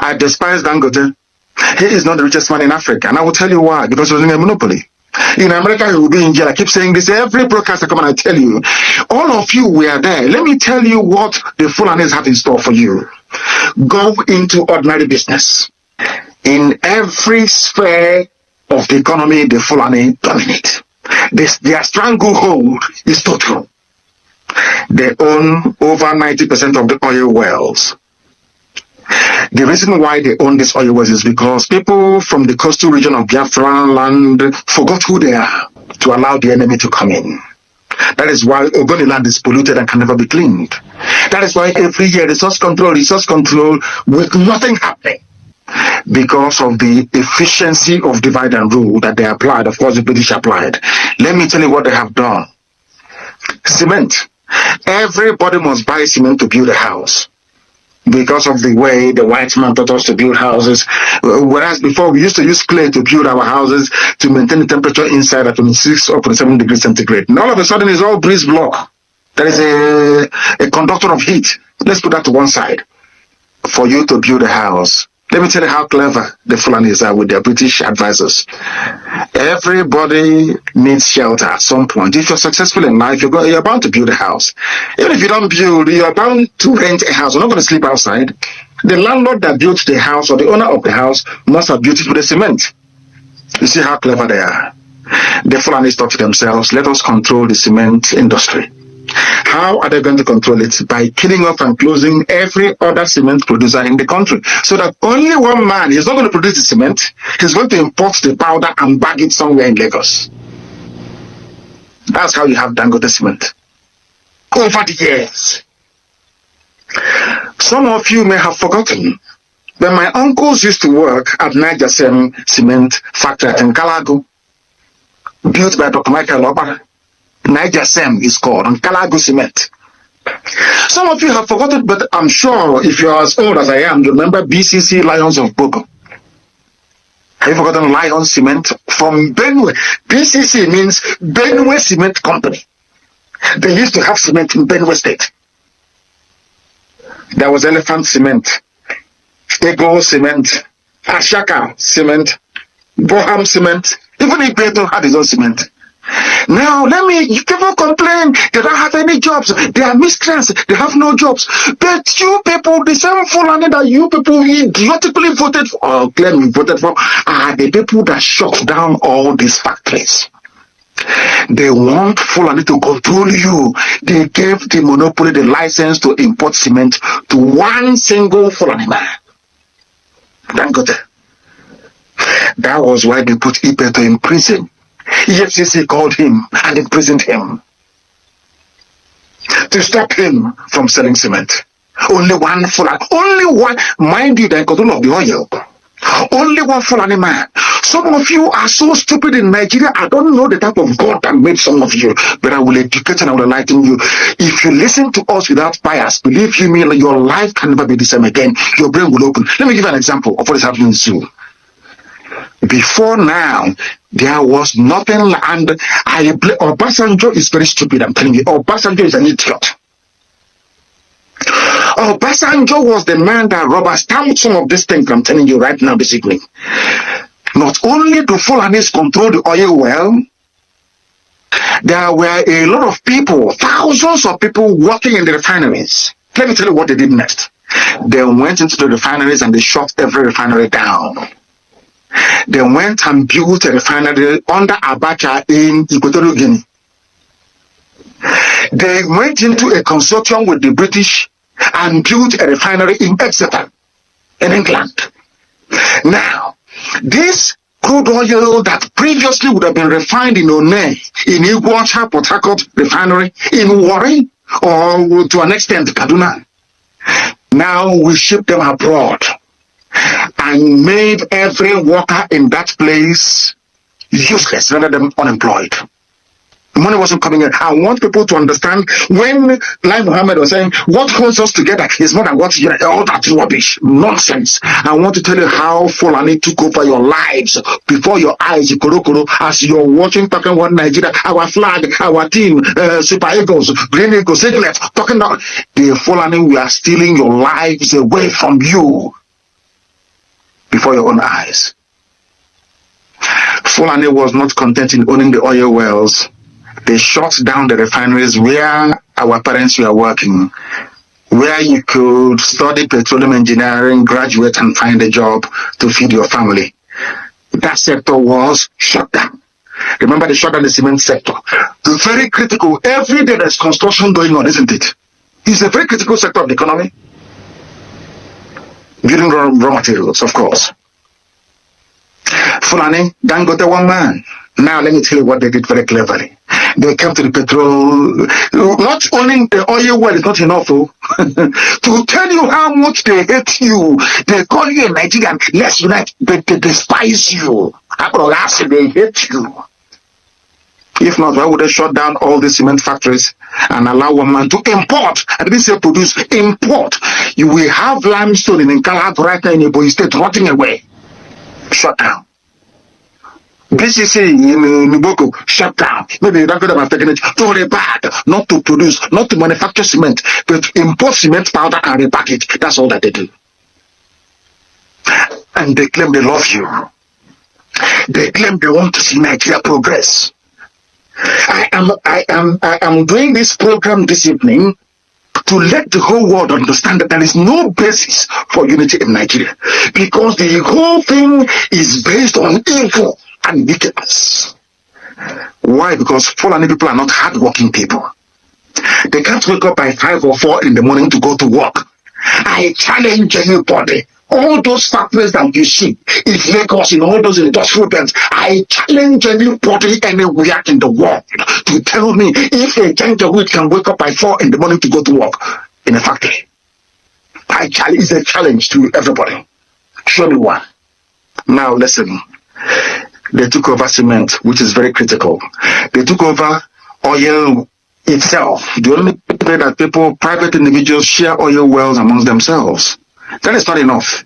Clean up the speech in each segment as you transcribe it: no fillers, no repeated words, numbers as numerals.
I despise Dangote. He is not the richest man in Africa, and I will tell you why. Because he was in a monopoly. In America, he will be in jail. I keep saying this. Every broadcaster come and I tell you. All of you were there. Let me tell you what the Fulanis have in store for you. Go into ordinary business. In every sphere of the economy, the Fulani dominate. Their stranglehold is total. They own over 90% of the oil wells. The reason why they own these oil wells is because people from the coastal region of Biafra land forgot who they are to allow the enemy to come in. That is why Ogoni land is polluted and can never be cleaned. That is why every year resource control with nothing happening. Because of the efficiency of divide and rule that they applied, of course the British applied. Let me tell you what they have done. Cement. Everybody must buy cement to build a house. Because of the way the white man taught us to build houses. Whereas before we used to use clay to build our houses to maintain the temperature inside at 26 or 27 degrees centigrade. And all of a sudden it's all breeze block. There is a conductor of heat. Let's put that to one side. For you to build a house. Let me tell you how clever the Fulanis are with their British advisors. Everybody needs shelter at some point. If you're successful in life, you're bound to build a house. Even if you don't build, you're bound to rent a house. You're not going to sleep outside. The landlord that built the house or the owner of the house must have built it with a cement. You see how clever they are. The Fulanis thought to themselves, let us control the cement industry. How are they going to control it? By killing off and closing every other cement producer in the country. So that only one man is not going to produce the cement. He's going to import the powder and bag it somewhere in Lagos. That's how you have Dangote cement. Over the years. Some of you may have forgotten that my uncles used to work at Niger Cement Factory in Calago, built by Dr. Michael Obara. Niger Sem is called, and Calago Cement. Some of you have forgotten, but I'm sure if you're as old as I am, you remember BCC Lions of Boko. Have you forgotten Lion Cement from Benue? BCC means Benue Cement Company. They used to have cement in Benue State. There was Elephant Cement, Ego Cement, Ashaka Cement, Boham Cement. Even Ibeto had his own cement. Now, people complain they don't have any jobs. They are miscreants. They have no jobs. But you people, the same Fulani that you people idiotically voted for, or claim you voted for, are the people that shut down all these factories. They want Fulani to control you. They gave the monopoly the license to import cement to one single Fulani man. Dangote. That was why they put Ibeto in prison. EFCC called him and imprisoned him to stop him from selling cement. Only one Fulani, only one, mind you, the control of the oil. Only one Fulani man. Some of you are so stupid in Nigeria. I don't know the type of God that made some of you, but I will educate and I will enlighten you. If you listen to us without bias, believe you me, your life can never be the same again. Your brain will open. Let me give you an example of what is happening in Zoo. Before now, there was nothing, and Obasanjo is very stupid, I'm telling you. Obasanjo is an idiot. Obasanjo was the man that rubber stamped some of these things I'm telling you right now this evening. Not only do Fulanis control the oil well, there were a lot of people, thousands of people working in the refineries. Let me tell you what they did next. They went into the refineries and they shut every refinery down. They went and built a refinery under Abacha in Equatorial Guinea. They went into a consortium with the British and built a refinery in Exeter, in England. Now, this crude oil that previously would have been refined in One, in Iguacha, Port Harcourt refinery, in Warri, or to an extent Kaduna, now we ship them abroad and made every worker in that place useless, rendered them unemployed. The money wasn't coming in. I want people to understand when Lai Muhammad was saying, what holds us together is more than what you know, all that rubbish, nonsense. I want to tell you how Fulani took over your lives before your eyes, Korokoro, as you're watching Talking One Nigeria, our flag, our team, Super Eagles, Green Eagles, Eaglet, talking about the Fulani, we are stealing your lives away from you. before your own eyes. Fulani was not content in owning the oil wells. They shut down the refineries where our parents were working, where you could study petroleum engineering, graduate, and find a job to feed your family. That sector was shut down. Remember, they shut down the cement sector. It's very critical. Every day there's construction going on, isn't it? It's a very critical sector of the economy. Building raw materials, of course. Fulani, Dangote, one man. Now let me tell you what they did very cleverly. They kept the petrol. Not owning the oil well is not enough, oh. To tell you how much they hate you. They call you a Nigerian. Let's unite. They despise you. They hate you. If not, why would they shut down all the cement factories and allow one man to import? I didn't say produce, import. You will have limestone in Nkala right now in Ebonyi State rotting away. Shut down. BCC in Nuboko, shut down. Maybe you don't get them have taken it to repack, not to produce, not to manufacture cement, but to import cement powder and repack it. That's all that they do. And they claim they love you. They claim they want to see Nigeria progress. I am doing this program this evening to let the whole world understand that there is no basis for unity in Nigeria, because the whole thing is based on evil and wickedness. Why? Because Fulani people are not hardworking people. They can't wake up by 5 or 4 in the morning to go to work. I challenge anybody. All those factories that you see in Lagos, in all those industrial belts, I challenge anybody anywhere in the world to tell me if a Janjaweed can wake up by 4 in the morning to go to work in a factory. It's a challenge to everybody. Show me one. Now listen. They took over cement, which is very critical. They took over oil itself. The only way that people, private individuals, share oil wells amongst themselves. That is not enough.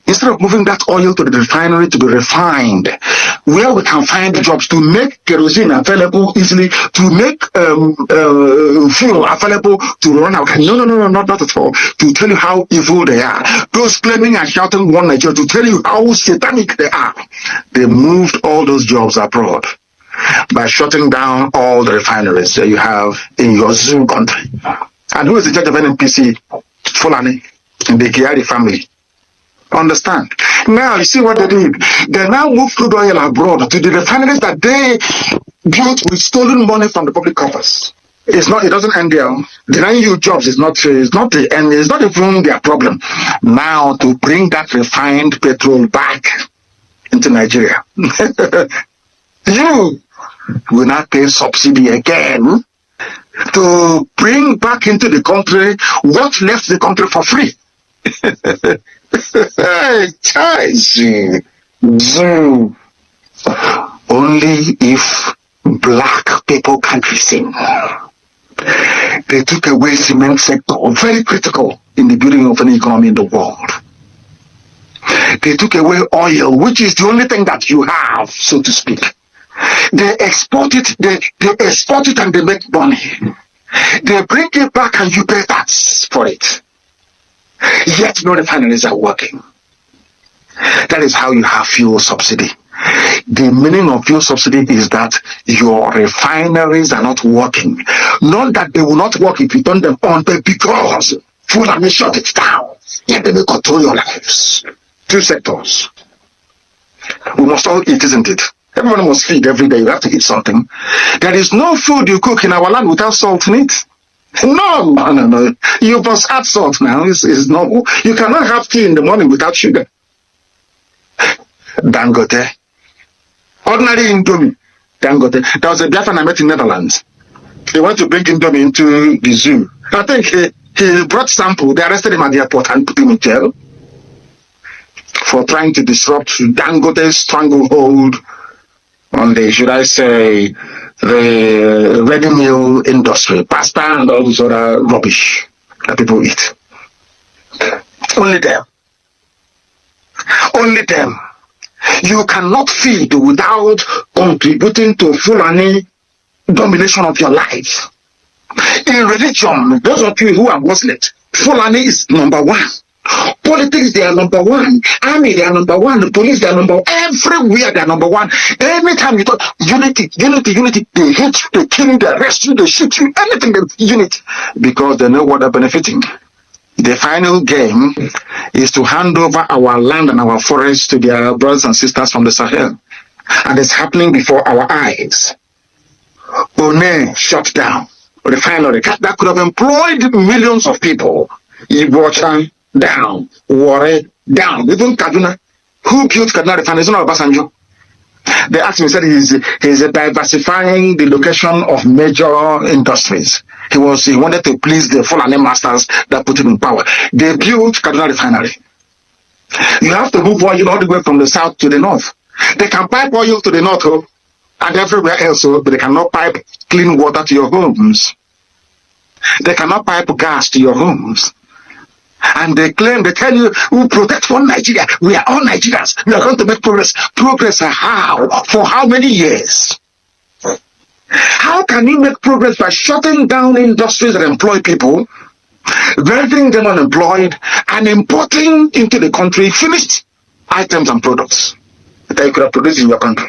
Instead of moving that oil to the refinery to be refined, where we can find jobs to make kerosene available easily, to make fuel available to run our country. No, not at all. To tell you how evil they are. Those claiming and shouting one Nigeria, to tell you how satanic they are. They moved all those jobs abroad by shutting down all the refineries that you have in your Zoom country. And who is the judge of NNPC? Fulani in the Kiari family. Understand? Now you see what they did. They now moved crude oil abroad to the refineries that they built with stolen money from the public coffers. It doesn't end there. Denying you jobs is not the end. It's not even their problem. Now to bring that refined petrol back into Nigeria, you will not pay subsidy again to bring back into the country what left the country for free. Only if black people can be seen. They took away cement sector, very critical in the building of an economy in the world. They took away oil, which is the only thing that you have, so to speak. They export it, they export it and they make money. They bring it back and you pay tax for it. Yet no refineries are working. That is how you have fuel subsidy. The meaning of fuel subsidy is that your refineries are not working. Not that they will not work if you turn them on, but because Fulani shut it down. Yet they will control your lives. 2 sectors. We must all eat, isn't it? Everyone must feed every day. You have to eat something. There is no food you cook in our land without salt in it. No. You must add salt now. It's normal. You cannot have tea in the morning without sugar. Dangote. Ordinary Indomie. Dangote. There was a Biafran I met in Netherlands. They want to bring Indomie into the zoo. I think he brought sample. They arrested him at the airport and put him in jail for trying to disrupt Dangote's stranglehold on the, should I say, the ready meal industry, pasta and all this other rubbish that people eat. Only them. Only them. You cannot feed without contributing to Fulani domination of your life. In religion, those of you who are Muslims, Fulani is number 1. Politics, they are number one. Army, they are number one. The police, they are number one. Everywhere, they are number one. Anytime you talk unity, they hate you, they kill you, they arrest you, they shoot you, anything that's unity. Because they know what they're benefiting. The final game is to hand over our land and our forests to their brothers and sisters from the Sahel. And it's happening before our eyes. One shut down refinery that could have employed millions of people. IGBO down, Warri down, even Kaduna. Who built Kaduna Refinery? It's not Obasanjo. They asked me, said he's diversifying the location of major industries. He wanted to please the Fulani masters that put him in power. They built Kaduna Refinery. You have to move oil all the way from the south to the north. They can pipe oil to the north and everywhere else, but they cannot pipe clean water to your homes. They cannot pipe gas to your homes. And they tell you, we protect one Nigeria. We are all Nigerians. We are going to make progress. Progress how? For how many years? How can you make progress by shutting down industries that employ people, rendering them unemployed, and importing into the country finished items and products that you could have produced in your country?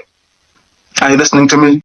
Are you listening to me?